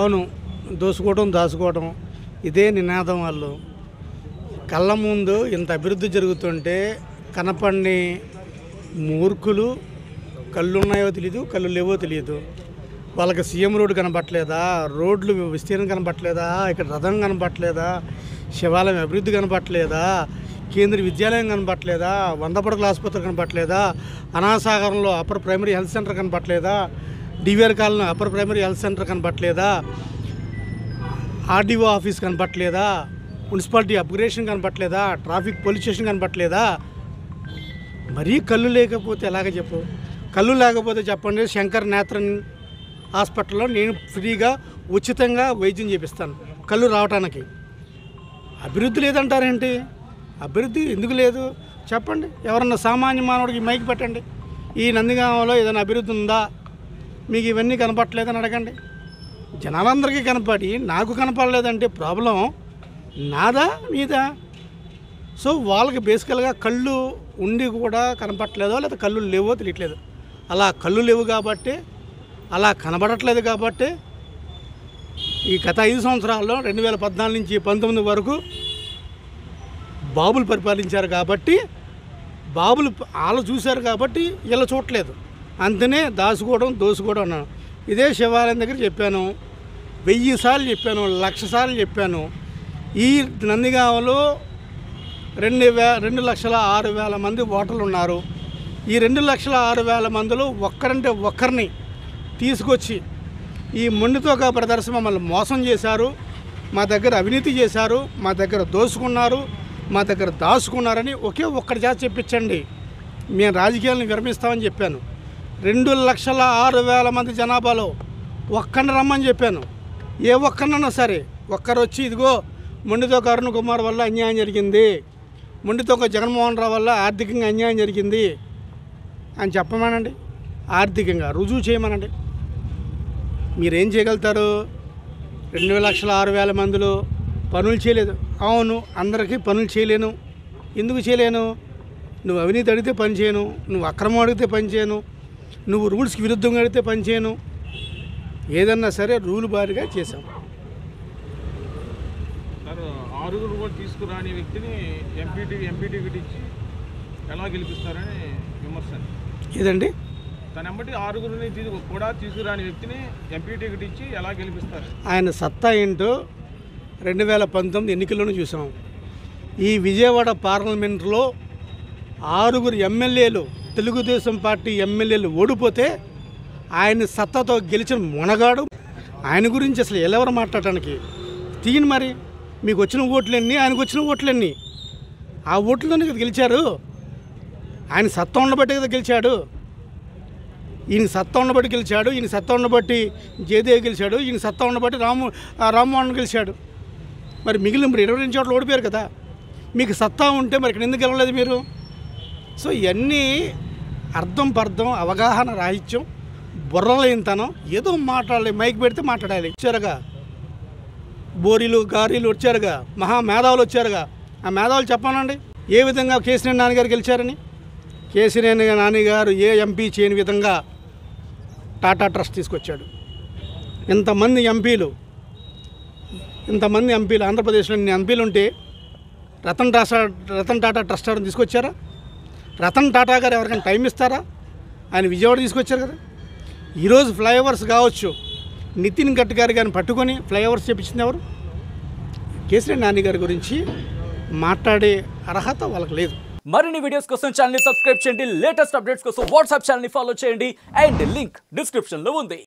అవును, దోసుకోవడం దాచుకోవడం ఇదే నినాదం. వాళ్ళు కళ్ళ ముందు ఇంత అభివృద్ధి జరుగుతుంటే కనపడిని మూర్ఖులు, కళ్ళు ఉన్నాయో తెలియదు, కళ్ళు లేవో తెలియదు. వాళ్ళకి సీఎం రోడ్డు కనపట్లేదా, రోడ్లు విస్తీర్ణం కనపట్లేదా, ఇక్కడ రథం కనపట్లేదా, శివాలయం అభివృద్ధి కనపట్లేదా, కేంద్రీయ విద్యాలయం కనపట్లేదా, 100 పడకల ఆసుపత్రి కనపట్లేదా, అనాసాగరంలో అప్పర్ ప్రైమరీ హెల్త్ సెంటర్ కనపట్లేదా, DVR colony upper primary health center కనపట్లేదా, ఆర్డీఓ ఆఫీస్ కనపట్లేదా, మున్సిపాలిటీ అప్గ్రేషన్ కనపట్లేదా, ట్రాఫిక్ పోలీస్ స్టేషన్ కనపట్లేదా? మరీ కళ్ళు లేకపోతే ఎలాగ చెప్పు? కళ్ళు లేకపోతే చెప్పండి, శంకర్ నేత్రన్ హాస్పిటల్లో నేను ఫ్రీగా ఉచితంగా వైద్యం చేపిస్తాను కళ్ళు రావటానికి. అభివృద్ధి లేదంటారేంటి? అభివృద్ధి ఎందుకు లేదు చెప్పండి. ఎవరన్నా సామాన్య మానవుడికి మైకి పెట్టండి, ఈ నందిగామలో ఏదైనా అభివృద్ధి ఉందా, మీకు ఇవన్నీ కనపట్లేదని అడగండి. జనాలందరికీ కనపడి నాకు కనపడలేదంటే ప్రాబ్లం నాదా మీదా? సో వాళ్ళకి బేసికల్గా కళ్ళు ఉండి కూడా కనపట్లేదో లేదా కళ్ళు లేవో తెలియట్లేదు. అలా కళ్ళు లేవు కాబట్టి, అలా కనబడట్లేదు కాబట్టి ఈ గత 5 సంవత్సరాల్లో 2014 నుంచి 19 వరకు బాబులు పరిపాలించారు కాబట్టి, బాబులు వాళ్ళు చూశారు కాబట్టి వీళ్ళు చూడట్లేదు. అంతనే దాచుకోవడం దోసుకోవడం అన్నాను. ఇదే శివాలయం దగ్గర చెప్పాను, 1000 సార్లు చెప్పాను, 1,00,000 సార్లు చెప్పాను. ఈ నందిగామలో 2,06,000 మంది ఓటర్లు ఉన్నారు. ఈ 2,06,000 మందిలో ఒక్కరంటే ఒక్కరిని తీసుకొచ్చి ఈ మొండితోక బ్రదర్స్ మమ్మల్ని మోసం చేశారు, మా దగ్గర అవినీతి చేశారు, మా దగ్గర దోసుకున్నారు, మా దగ్గర దాచుకున్నారని ఒకే ఒక్కడి చేత చెప్పించండి, మేము రాజకీయాలను విరమిస్తామని చెప్పాను. 2,06,000 మంది జనాభాలో ఒక్కరిని రమ్మని చెప్పాను. ఏ ఒక్కరినన్నా సరే ఒక్కరు వచ్చి ఇదిగో మొండితోక అరుణ్ కుమార్ వల్ల అన్యాయం జరిగింది, మొండితోక జగన్మోహన్ రావు వల్ల ఆర్థికంగా అన్యాయం జరిగింది అని చెప్పమనండి, ఆర్థికంగా రుజువు చేయమనండి. మీరేం చేయగలుగుతారు? 2,06,000 మందిలో పనులు చేయలేదు. అవును, అందరికీ పనులు చేయలేను. ఎందుకు చేయలేను? నువ్వు అవినీతి అడిగితే పని చేయను, నువ్వు అక్రమం అడిగితే పని చేయను, నువ్వు రూల్స్కి విరుద్ధంగా అడిగితే పని చేయను. ఏదన్నా సరే రూల్ బారిగా చేసాం. ఆరుగురు కూడా తీసుకురాని వ్యక్తిని ఎంపీ టికెట్ ఇచ్చి ఎలా గెలిపిస్తారని విమర్శ. ఏదండి? తన ఎంబటి ఆరుగురిని కూడా తీసుకురాని వ్యక్తిని ఎంపీ టికెట్ ఇచ్చి ఎలా గెలిపిస్తారు? ఆయన సత్తా ఏంటో 2019 ఎన్నికల్లోనూ చూసాం. ఈ విజయవాడ పార్లమెంట్లో 6 ఎమ్మెల్యేలు, తెలుగుదేశం పార్టీ ఎమ్మెల్యేలు ఓడిపోతే ఆయన సత్తాతో గెలిచిన మునగాడు. ఆయన గురించి అసలు ఎవరు మాట్లాడటానికి? తీయని మరి, మీకు వచ్చిన ఓట్లన్నీ ఆయనకు వచ్చిన ఓట్లన్నీ ఆ ఓట్లతోనే కదా గెలిచారు. ఆయన సత్తా ఉండబట్టి కదా గెలిచాడు. ఈయన సత్తా ఉండబట్టి గెలిచాడు, ఈయన సత్తా ఉండబట్టి జయదేవ్ గెలిచాడు, ఈయన సత్తా ఉండబట్టి రామ్మోహన్ గెలిచాడు. మరి మిగిలిన 22 చోట్ల ఓడిపోయారు కదా. మీకు సత్తా ఉంటే మరి ఇక్కడ ఎందుకు గెలవలేదు మీరు? సో ఇవన్నీ అర్థం పర్థం, అవగాహన రాహిత్యం, బుర్రలేనితనం. ఏదో మాట్లాడాలి, మైక్ పెడితే మాట్లాడాలి. వచ్చారుగా బోరీలు గారీలు వచ్చారుగా, మహామేధావులు వచ్చారుగా. ఆ మేధావులు చెప్పానండి ఏ విధంగా కేసీఆర్ నాన్నగారు గెలిచారని. కేసీఆర్ నాన్నగారు ఏ ఎంపీ చేయని విధంగా టాటా ట్రస్ట్ తీసుకొచ్చాడు. ఇంతమంది ఎంపీలు ఆంధ్రప్రదేశ్లో ఇన్ని ఎంపీలు ఉంటే రతన్ టాటా ట్రస్ట్ ఎవరైనా తీసుకొచ్చారా? రతన్ టాటా గారు ఎవరికైనా టైం ఇస్తారా? ఆయన విజయవాడ తీసుకొచ్చారు కదా. ఈరోజు ఫ్లైఓవర్స్ కావచ్చు, నితిన్ గడ్కరీ గారిని పట్టుకొని ఫ్లైఓవర్స్ చేపించింది ఎవరు? కేసీఆర్ నాన్నగారి గురించి మాట్లాడే అర్హత వాళ్ళకి లేదు. మరిన్ని వీడియోస్ కోసం ఛానల్ ని సబ్స్క్రైబ్ చేయండి, లేటెస్ట్ అప్డేట్స్ కోసం వాట్సాప్ ఛానల్ ని ఫాలో చేయండి, అండ్ లింక్ డిస్క్రిప్షన్ లో ఉంది.